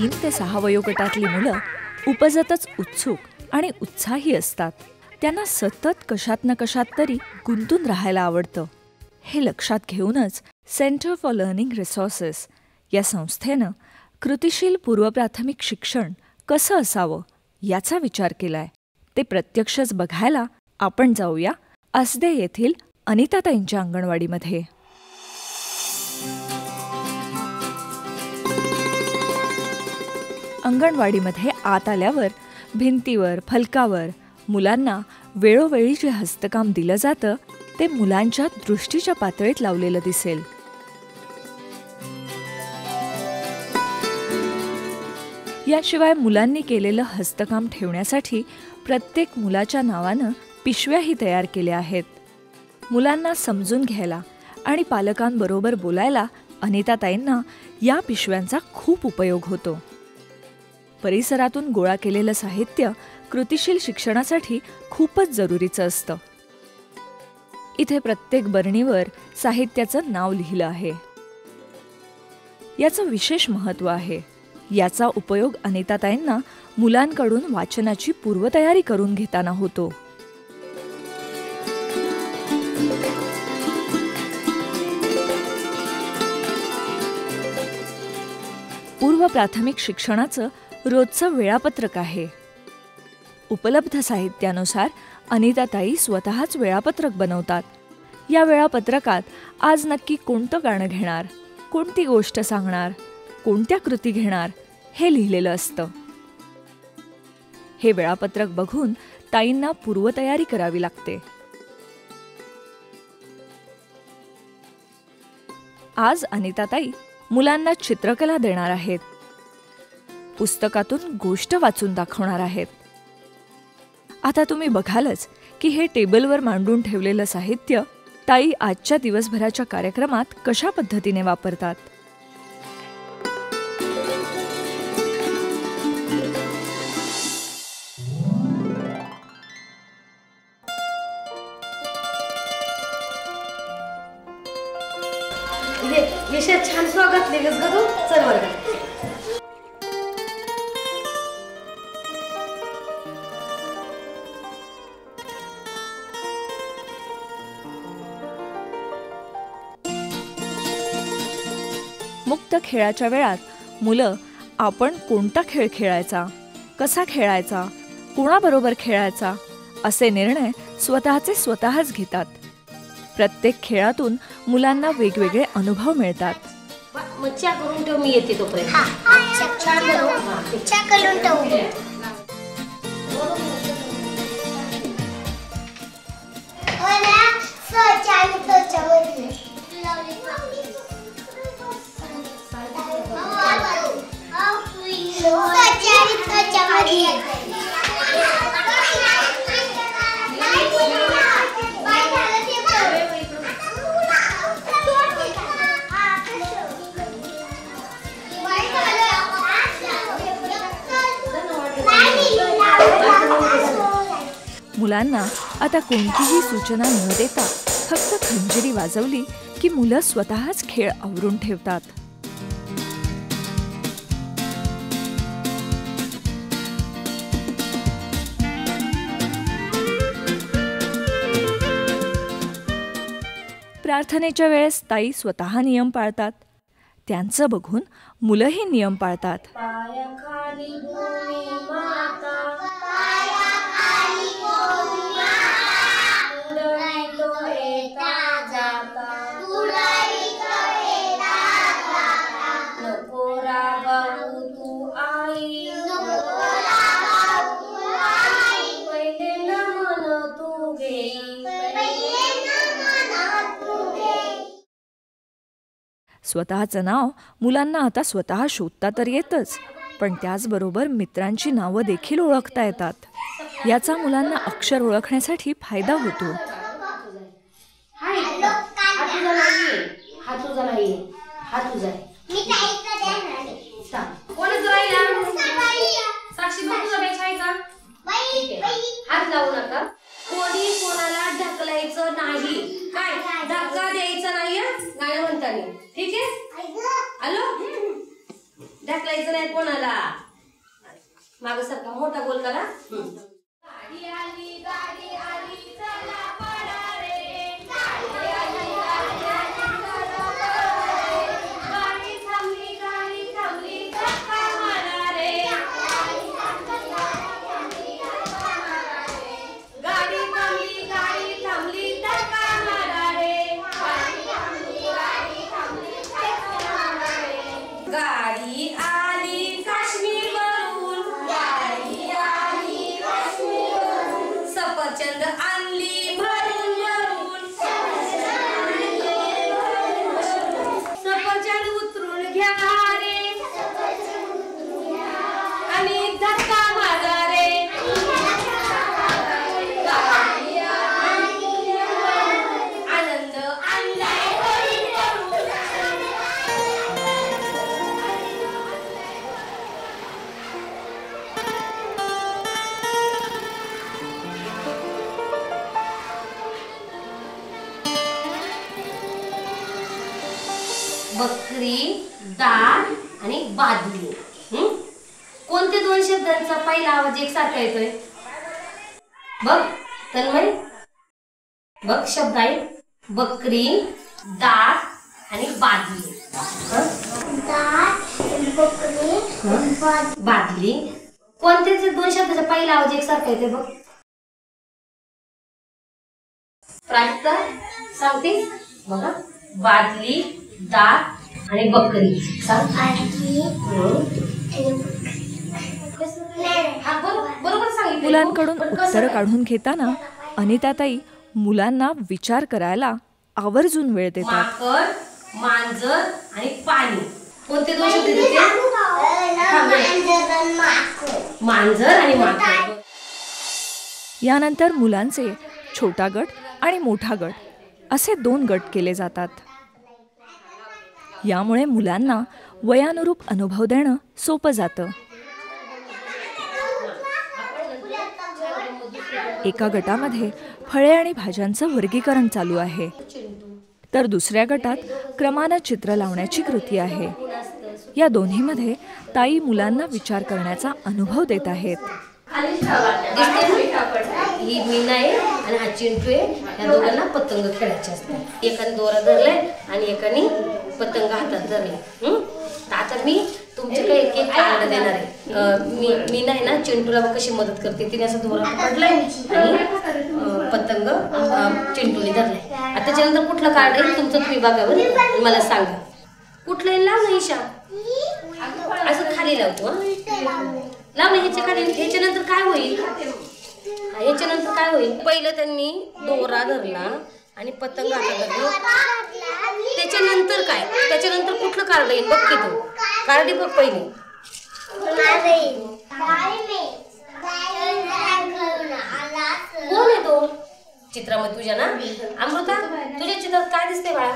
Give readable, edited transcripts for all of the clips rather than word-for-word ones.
3 ते 6 वयोगटातली मुलं उपजतच उत्सुक आणि उत्साही असतात. त्यांना सतत कशात ना कशात तरी गुंतून राहायला आवडतं. हे लक्षात घेऊनच सेंटर फॉर लर्निंग रिसोर्सेस या संस्थेनं कृतिशील पूर्वप्राथमिक शिक्षण कसं असावं याचा विचार केलाय. ते प्रत्यक्षच बघायला आपण जाऊया आसदे येथील अनिताताईंच्या अंगणवाडीमध्ये. अंगणवाडीमध्ये आत आल्यावर भिंतीवर फलकावर मुलांना वेळोवेळी जे हस्तकाम दिलं जातं ते मुलांच्या दृष्टीच्या पातळीत लावलेलं दिसेल. याशिवाय मुलांनी केलेलं हस्तकाम ठेवण्यासाठी प्रत्येक मुलाच्या नावानं पिशव्याही तयार केल्या आहेत. मुलांना समजून घ्यायला आणि पालकांबरोबर बोलायला अनिताताईंना या पिशव्यांचा खूप उपयोग होतो. परिसरातून गोळा केलेलं साहित्य कृतिशील शिक्षणासाठी खूपच जरुरीचं असतं. इथे प्रत्येक बरणीवर साहित्याचं नाव लिहिलं आहे. याचं विशेष महत्त्व आहे. याचा उपयोग अनिताताईंना मुलांकडून वाचनाची पूर्वतयारी करून घेताना होतो. पूर्व प्राथमिक शिक्षणाचं रोजचं वेळापत्रक आहे. उपलब्ध साहित्यानुसार अनिताताई स्वतःच वेळापत्रक बनवतात. या वेळापत्रकात आज नक्की कोणतं गाणं घेणार, कोणती गोष्ट सांगणार, कोणत्या कृती घेणार हे लिहिलेलं असतं. हे वेळापत्रक बघून ताईंना पूर्वतयारी करावी लागते. आज अनिताताई मुलांना चित्रकला देणार आहेत. पुस्तकातून गोष्ट वाचून दाखवणार आहेत. आता तुम्ही बघालच की हे टेबलवर मांडून ठेवलेलं साहित्य ताई आजच्या दिवसभराच्या कार्यक्रमात कशा पद्धतीने वापरतात. छान स्वागत लिहिलंस ग तू. चल वर्गात. मुक्त खेळाच्या वेळात मुलं आपण कोणता खेळ खेळायचा, कसा खेळायचा, कोणाबरोबर खेळायचा असे निर्णय स्वतःच घेतात. प्रत्येक खेळातून मुलांना वेगवेगळे अनुभव मिळतात. मच्छा करून ठेव, मी येते तोपर्यंत. मुलांना आता कोणतीही सूचना न देता फक्त खंजिरी वाजवली की मुलं स्वतःच खेळ आवरून ठेवतात. प्रार्थनेच्या वेळेस ताई स्वतः नियम पाळतात. त्यांचं बघून मुलंही नियम पाळतात. स्वतःचं नाव मुलांना आता स्वतः शोधता तर येतच, पण त्याचबरोबर मित्रांची नावं देखील ओळखता येतात. याचा मुलांना अक्षर ओळखण्यासाठी फायदा होतो. हात लावू नका. कोणी कोणाला ढकलायचं नाही. काय धक्का द्यायचा नाही गाणं म्हणताना. ठीक आहे. आलो ढकलायचं ढकलायचं नाही कोणाला. माग सारखा मोठा गोल करा. गाडी आली गाडी आली चला पळा रे. गाडी आली गाडी आली चला पळा रे. गाडी थांबली धक्का मारा रे. गाडी थांबली धक्का मारा रे. गाडी आली काश्मीर वरून. गाडी आली काश्मीर वरून. सफरचंद आणली भरून भरून. सफरचंद उतरून घ्या रे आणि धक्का मारा रे. गाडी आली आनंद आणलाय भरून भरून. बकरी, दाळ आणि बादली. कोणते दोन शब्दांचा पहिला आवाज एकसारखा येतोय? बघ तन्मय, बघ शब्द आहे बकरी, दाळ आणि बादली. बादली कोणते दोन शब्दाचा पहिला आवाज एकसारखा येतोय? बघ प्राजक्ता सांगते बघा. बादली, दाळ आणि बकरी. बरोबर सांगितलं. मुलांकडून उत्तर काढून घेताना अनिताताई मुलांना विचार करायला आवर्जून वेळ देतात. माकड, मांजर आणि पाणी कोणते दोन शब्द येते? मांजर आणि माकड. यानंतर मुलांचे छोटा गट आणि मोठा गट असे 2 गट केले जातात. यामुळे मुलांना वयानुरूप अनुभव देणं सोपं जातं. एका गटामध्ये फळे आणि भाज्यांचं वर्गीकरण चालू आहे, तर दुसऱ्या गटात क्रमानं चित्र लावण्याची कृती आहे. या दोन्हीमध्ये ताई मुलांना विचार करण्याचा अनुभव देत आहेत. ही मीना आहे आणि हा चिंटू आहे. या दोघांना पतंग खेळायचे असतात. एकाने दोरा धरलाय आणि एकाने पतंग हातात धरलाय. आता मी तुमचे काही एक एक कार्ड देणार आहे. मीना आहे ना चिंटूला कशी मदत करते. तिने असं दोरा पकडलाय आणि पतंग चिंटूने धरलाय. आता त्याच्यानंतर कुठलं कार्ड आहे तुमचं तुम्ही बघा बरं, मला सांगा. कुठलं लाव ना ईशा, असं खाली लावतो. लाव ना ह्याच्या खाली. ह्याच्यानंतर काय होईल? ह्याच्यानंतर काय होईल? पहिलं त्यांनी दोरा धरला आणि पतंग हातात धरली. त्याच्यानंतर काय? त्याच्यानंतर कुठलं कार्ड येईल बघ की तू. कार्ड बघ पहिले. कोण आहे तो चित्रामध्ये तुझ्या ना? अमृता, तुझ्या चित्रात काय दिसते बाळा?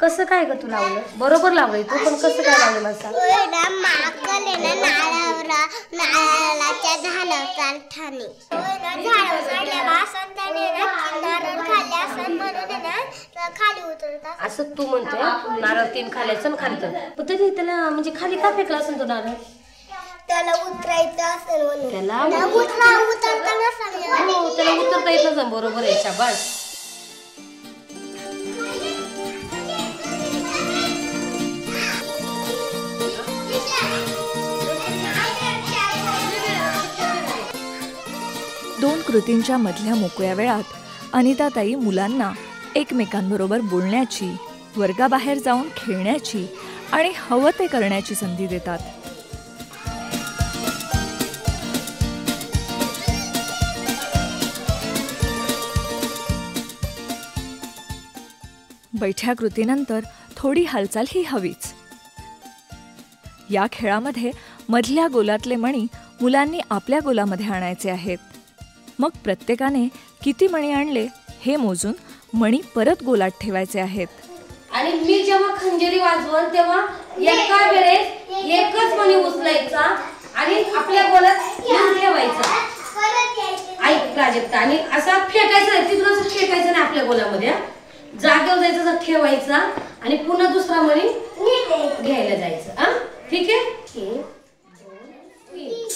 कसं काय ग तू लावलं? बरोबर लावलंय तू, पण कसं काय लावलं मला सांग. असं तू म्हणतोय नारळ 3 खाली असं खाली तर, पण तरी त्याला म्हणजे खाली का फेकला असेल तो नारळ? त्याला उतरायचं असेल म्हणून. त्याला उतरता येत नसेल. बरोबर आहे, शाबास. दोन कृतींच्या मधल्या मोकळ्या वेळात अनिताताई मुलांना एकमेकांबरोबर बोलण्याची, वर्गाबाहेर जाऊन खेळण्याची आणि हवं ते करण्याची संधी देतात. बैठ्या कृतीनंतर थोडी हालचाल ही हवीच. या खेळामध्ये मधल्या गोलातले मणी मुलांनी आपल्या गोलामध्ये आणायचे आहेत. मग प्रत्येकाने किती मणी आणले हे मोजून मणी परत गोलात ठेवायचे आहेत. आणि मी जेव्हा खंजरी वाजवण तेव्हा एका वेळेस एकच मणी उचलायचा आणि आपल्या गोलात ठेवायचा. ऐक प्राजक्ता, आणि असा फेकायचा नाही, तिथून असं फेकायचं नाही आपल्या गोलामध्ये. जागेवर जायचं, ठेवायचा आणि पुन्हा दुसरा मणी घ्यायला जायचं. ठीक आहे. 1 2 3.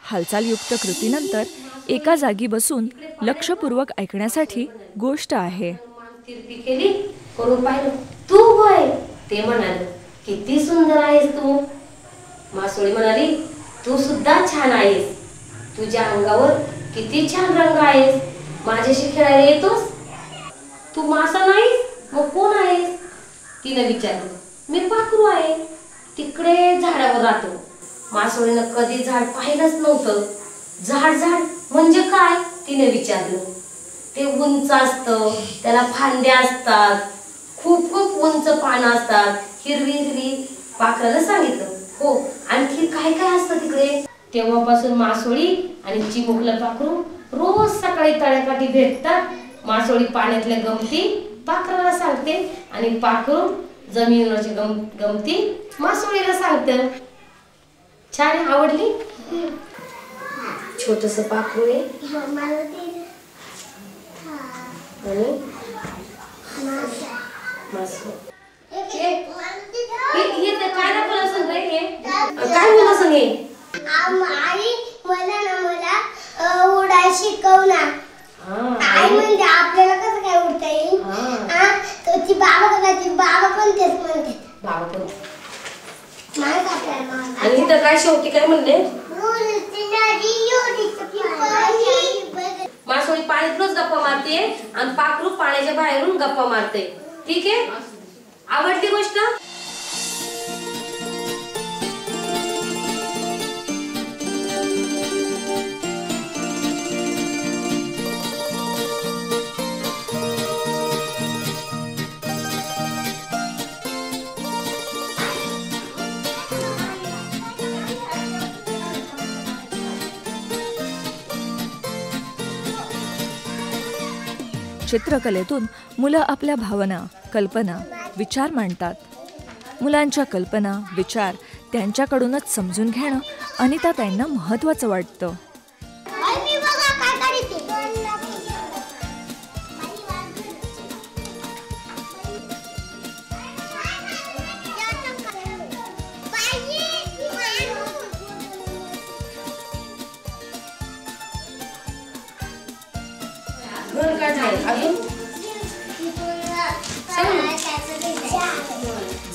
हालचालयुक्त कृतीनंतर एका जागी बसून लक्षपूर्वक ऐकण्यासाठी गोष्ट आहे. तिरपी केली, करून पाहिलं, तू होय. ते म्हणाले, किती सुंदर आहेस तू. मासोळी म्हणाली, तू सुद्धा छान आहेस. तुझ्या अंगावर किती छान रंग आहेस. माझ्याशी खेळायला येतोस. तू मासा नाहीस, मग कोण आहेस. तिने विचारलं. मी पाखरू आहे, तिकडे झाडावर राहतो. मासोळीनं कधी झाड पाहिलंच नव्हतं. झाड म्हणजे काय तिने विचारलं. ते उंच असतं, त्याला फांद्या असतात, खूप खूप उंच पानं असतात. हिरवी पाखरानं सांगितलं. हो, आणखी काय काय असतं तिकडे. तेव्हापासून मासोळी आणि चिमुकलं पाखरू रोज सकाळी तळ्याकाठी भेटतात. मासोळी पाण्यातल्या गमती पाखराला सांगते आणि पाखरू जमिनीवरची गमती मासोळीला सांगतं. छान, आवडली. छोटस पाखरू आहे आणि मासोळी. काय दाखवलं असं रे. काय बोल असं हे. आई मला उडाय शिकवणार. आई म्हणजे आपल्याला कसं काय उडता येईल. ती बाबा करायची. बाबा पण तेच म्हणते. बाबा पण आणि इथं काय शेवटी काय म्हणले. मासोळी पाण्यातूनच गप्पा मारते आणि पाखरू पाण्याच्या बाहेरून गप्पा मारते. ठीक आहे, आवडली गोष्ट. चित्रकलेतून मुलं आपल्या भावना, कल्पना, विचार मांडतात. मुलांच्या कल्पना, विचार त्यांच्याकडूनच समजून घेणं अनिताताईंना महत्त्वाचं वाटतं. घर काय आहे अजून.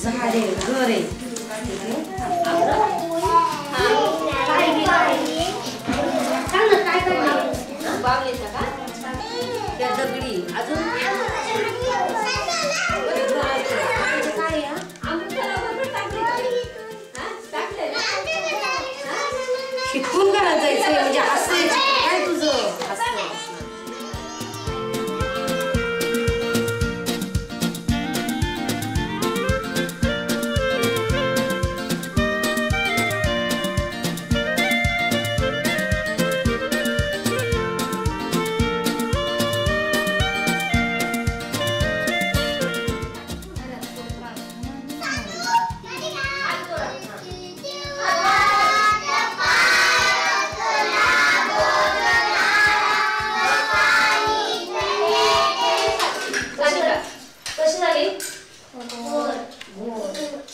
झाडे, घर आहे. काय बावलेचा का त्या दगडी अजून शिकून घरात जायचं म्हणजे असं काय तुझं असं.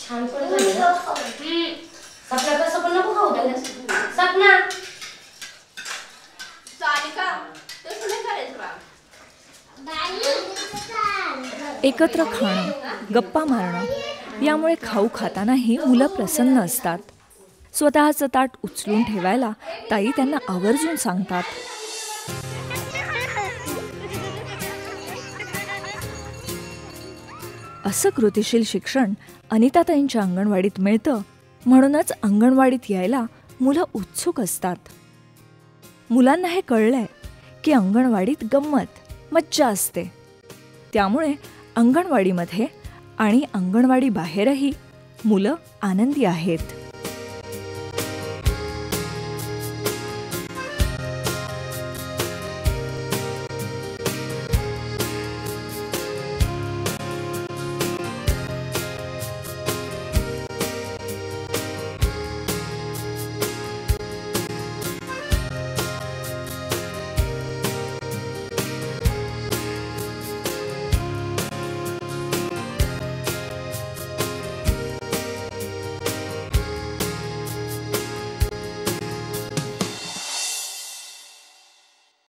छान पण झाली ना. सपना कसं पण नको खाऊ त्याला. सपना एकत्र खाणं, गप्पा मारणं यामुळे खाऊ खातानाही मुलं प्रसन्न असतात. स्वतःचं ताट उचलून ठेवायला ताई त्यांना आवर्जून सांगतात. असं कृतिशील शिक्षण अनिताताईंच्या अंगणवाडीत मिळतं म्हणूनच अंगणवाडीत यायला मुलं उत्सुक असतात. मुलांना हे कळलंय की अंगणवाडीत गंमत, मज्जा असते. त्यामुळे अंगणवाडीमध्ये आणि अंगणवाडी बाहेरही मुलं आनंदी आहेत.